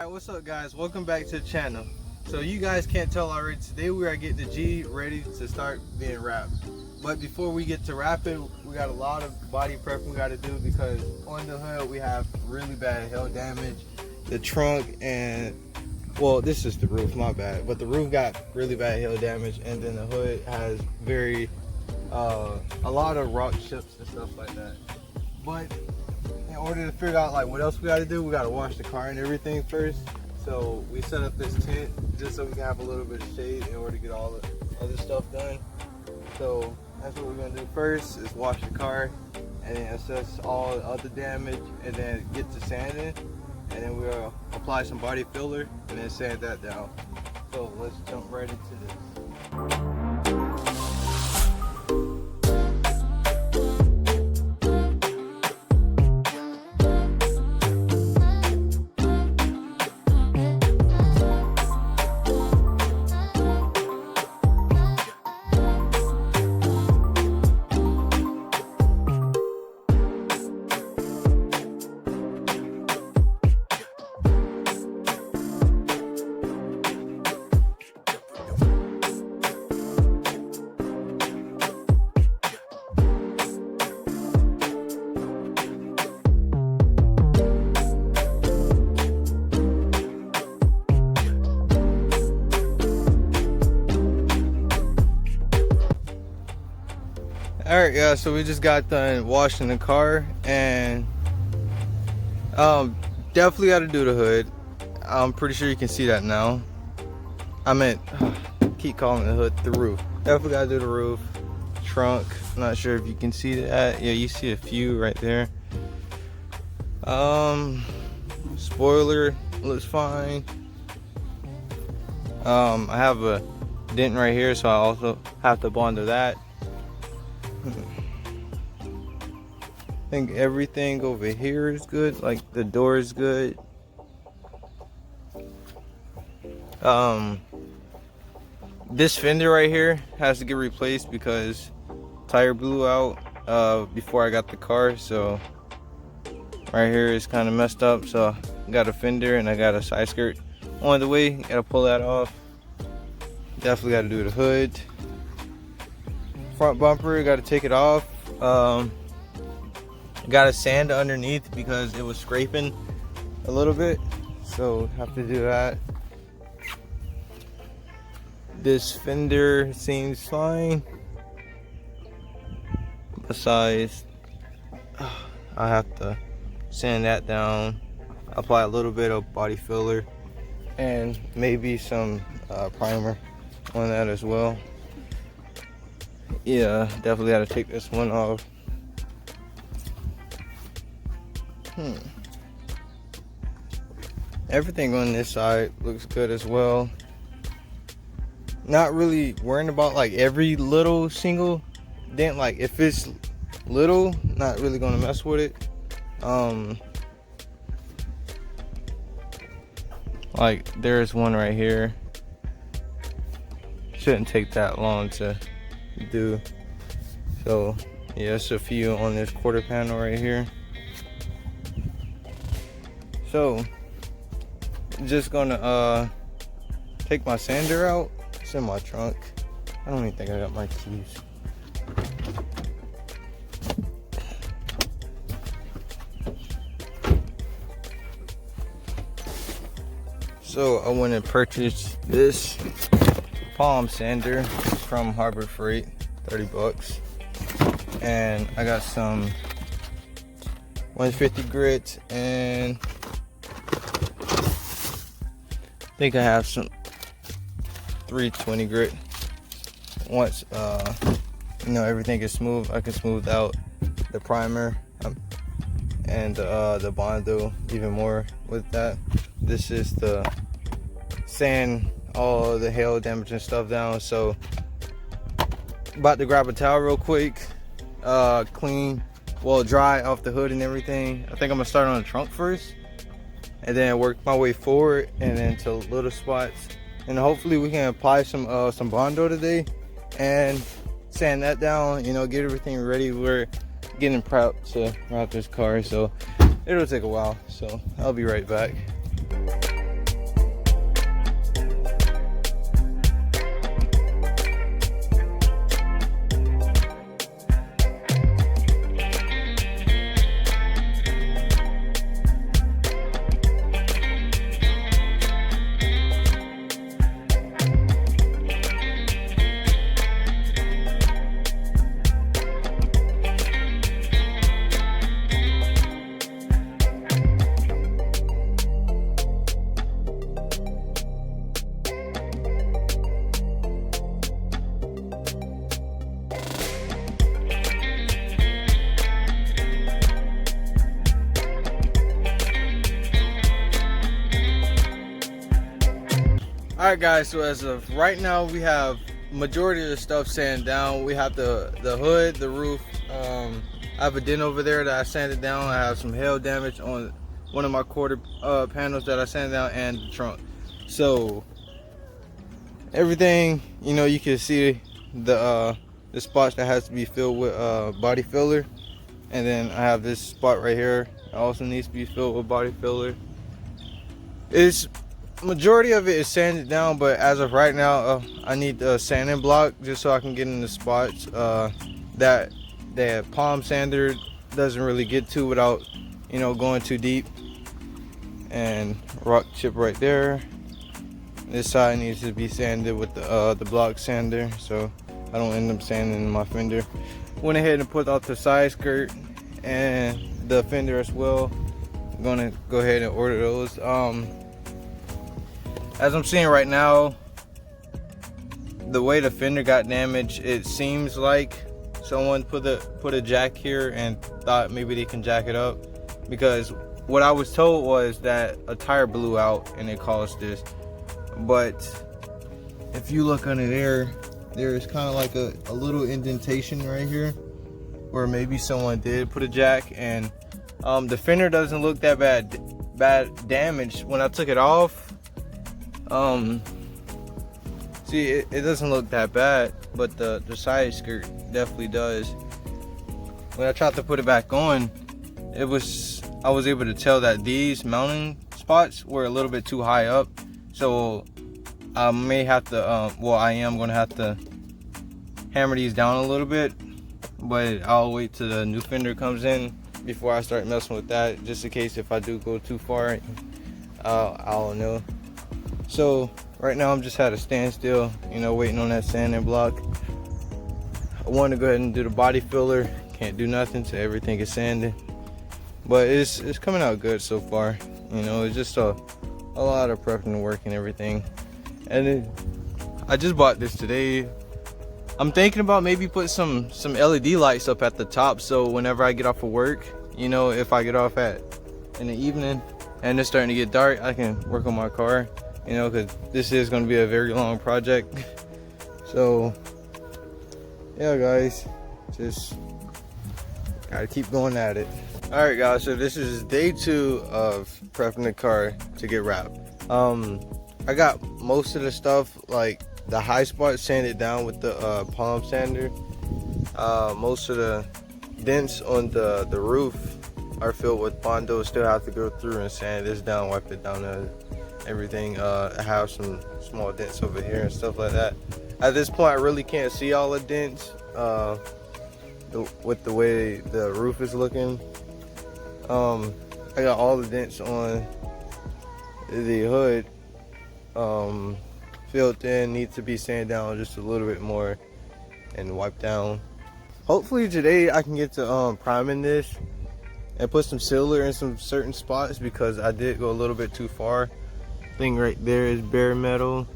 Alright, what's up guys? Welcome back to the channel. So you guys can't tell already, today we are getting the G ready to start being wrapped. But before we get to wrapping, we got a lot of body prep we got to do because on the hood we have really bad hail damage. The trunk and, well, this is the roof, my bad. But the roof got really bad hail damage, and then the hood has a lot of rock chips and stuff like that. But in order to figure out like what else we got to do, we got to wash the car and everything first. So we set up this tent just so we can have a little bit of shade in order to get all the other stuff done. So that's what we're gonna do first, is wash the car and then assess all the other damage and then get to sanding, and then we'll apply some body filler and then sand that down. So let's jump right into this. Alright, yeah, so we just got done washing the car, and definitely got to do the hood. I'm pretty sure you can see that now. I meant, keep calling the hood, the roof. Definitely got to do the roof. Trunk, I'm not sure if you can see that. Yeah, you see a few right there. Spoiler looks fine. I have a dent right here, so I also have to bond to that. I think everything over here is good, like the door is good. This fender right here has to get replaced because tire blew out before I got the car, so right here is kind of messed up. So I got a fender and I got a side skirt on the way. Gotta pull that off. Definitely got to do the hood. Front bumper, got to take it off. Got to sand underneath because it was scraping a little bit, so have to do that. This fender seems fine, besides I have to sand that down, apply a little bit of body filler and maybe some primer on that as well. Yeah, definitely got to take this one off. Everything on this side looks good as well. Not really worrying about like every little single dent. Like if it's little, not really gonna mess with it. Like there's one right here. Shouldn't take that long to do. So yeah, it's a few on this quarter panel right here. So just gonna take my sander out. It's in my trunk. I don't even think I got my keys. So I went and purchased this palm sander from Harbor Freight, 30 bucks. And I got some 150 grit, and I think I have some 320 grit. Once you know everything is smooth, I can smooth out the primer and the Bondo even more with that. This is the sand all the hail damage and stuff down. So about to grab a towel real quick, clean, well, dry off the hood and everything. I think I'm gonna start on the trunk first and then work my way forward and then to little spots, and hopefully we can apply some Bondo today and sand that down, you know, get everything ready. We're getting prepped to wrap this car, so it'll take a while, so I'll be right back. All right, guys. So as of right now, we have majority of the stuff sanded down. We have the hood, the roof. I have a dent over there that I sanded down. I have some hail damage on one of my quarter panels that I sanded down, and the trunk. So everything, you know, you can see the spots that has to be filled with body filler, and then I have this spot right here also needs to be filled with body filler. It's majority of it is sanded down, but as of right now, I need the sanding block just so I can get in the spots that palm sander doesn't really get to without, you know, going too deep. And rock chip right there. This side needs to be sanded with the block sander so I don't end up sanding my fender. Went ahead and put out the side skirt and the fender as well. I'm gonna go ahead and order those. As I'm seeing right now, the way the fender got damaged, it seems like someone put a jack here and thought maybe they can jack it up, because what I was told was that a tire blew out and it caused this. But if you look under there, there's kind of like a little indentation right here where maybe someone did put a jack, and the fender doesn't look that bad damaged when I took it off. See, it doesn't look that bad, but the side skirt definitely does. When I tried to put it back on, I was able to tell that these mounting spots were a little bit too high up, so I may have to well, I am gonna have to hammer these down a little bit, but I'll wait till the new fender comes in before I start messing with that, just in case if I do go too far, I'll know. So right now I'm just at a standstill, you know, waiting on that sanding block. I want to go ahead and do the body filler. Can't do nothing till everything is sanded, but it's coming out good so far. You know, it's just a lot of prepping work and everything. And I just bought this today. I'm thinking about maybe put some LED lights up at the top, so whenever I get off of work, you know, if I get off in the evening and it's starting to get dark, I can work on my car, you know, because this is going to be a very long project. So yeah, guys, just gotta keep going at it. All right, guys, so this is day 2 of prepping the car to get wrapped. I got most of the stuff, like the high spot, sanded down with the palm sander. Most of the dents on the roof are filled with Bondo. Still have to go through and sand this down, wipe it down and everything. I have some small dents over here and stuff like that. At this point, I really can't see all the dents with the way the roof is looking. I got all the dents on the hood filled in, need to be sanded down just a little bit more and wiped down. Hopefully today I can get to priming this and put some sealer in some certain spots, because I did go a little bit too far. Thing right there is bare metal.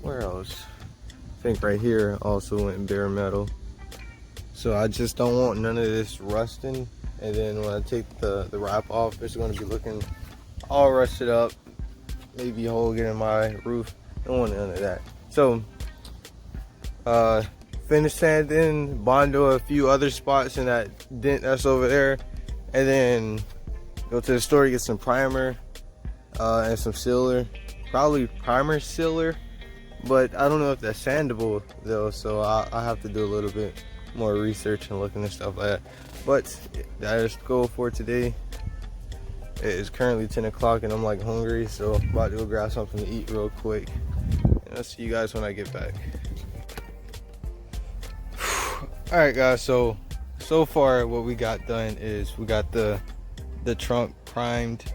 Where else? I think right here also went bare metal. So I just don't want none of this rusting, and then when I take the wrap off, it's going to be looking all rusted up, maybe a hole getting in my roof. Don't want none of that. So finish sanding, Bondo a few other spots in that dent that's over there, and then go to the store, get some primer and some sealer, probably primer sealer, but I don't know if that's sandable though, so I have to do a little bit more research and looking and stuff like that. But that is the goal for today. It is currently 10 o'clock and I'm like hungry, so I'm about to go grab something to eat real quick, and I'll see you guys when I get back. All right, guys, so far what we got done is we got the trunk primed.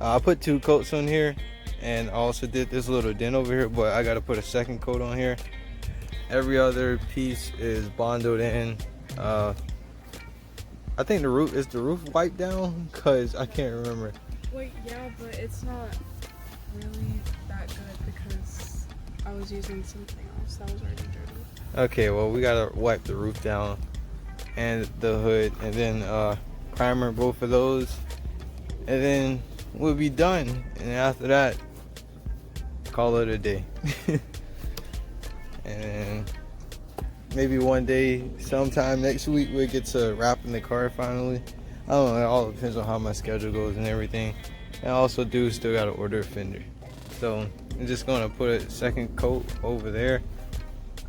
I put 2 coats on here, and I also did this little dent over here, but I got to put a second coat on here. Every other piece is bondoed in. I think the roof wiped down, because I can't remember. Wait, yeah, but it's not really that good because I was using something else that was already dirty. Okay, well, we gotta wipe the roof down and the hood, and then primer both of those, and then we'll be done, and after that, call it a day. And maybe one day, sometime next week, we'll get to wrapping the car finally. I don't know, it all depends on how my schedule goes and everything. And I also still gotta order a fender. So I'm just gonna put a second coat over there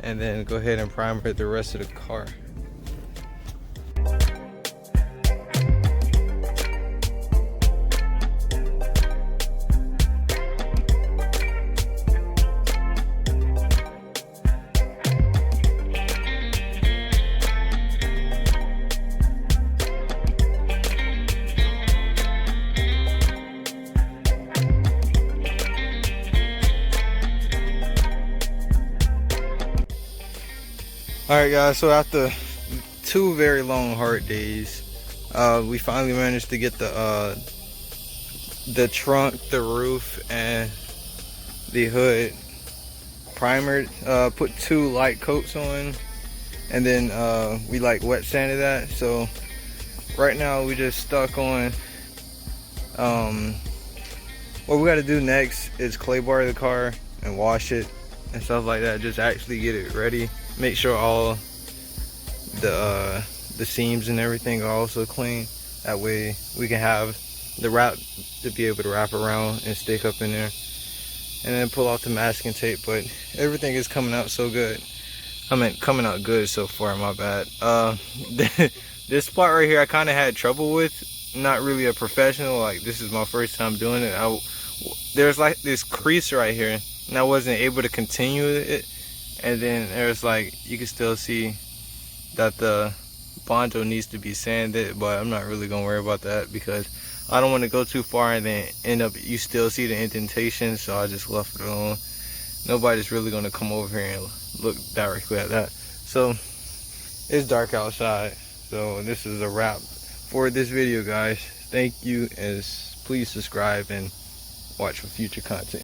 and then go ahead and primer the rest of the car. Alright guys, so after 2 very long hard days, we finally managed to get the trunk, the roof, and the hood primered. Put 2 light coats on, and then we like wet sanded that. So right now we just stuck on, what we got to do next is clay bar the car and wash it and stuff like that. Just actually get it ready. Make sure all the seams and everything are also clean. That way we can have the wrap to be able to wrap around and stick up in there, and then pull off the masking tape. But everything is coming out so good. I mean, coming out good so far, my bad. This part right here I kind of had trouble with. Not really a professional, like this is my first time doing it. There's like this crease right here and I wasn't able to continue it. And then there's like, you can still see that the bondo needs to be sanded, but I'm not really gonna worry about that because I don't want to go too far and then end up you still see the indentation. So I just left it alone. Nobody's really gonna come over here and look directly at that. So it's dark outside, so this is a wrap for this video, guys. Thank you, and please subscribe and watch for future content.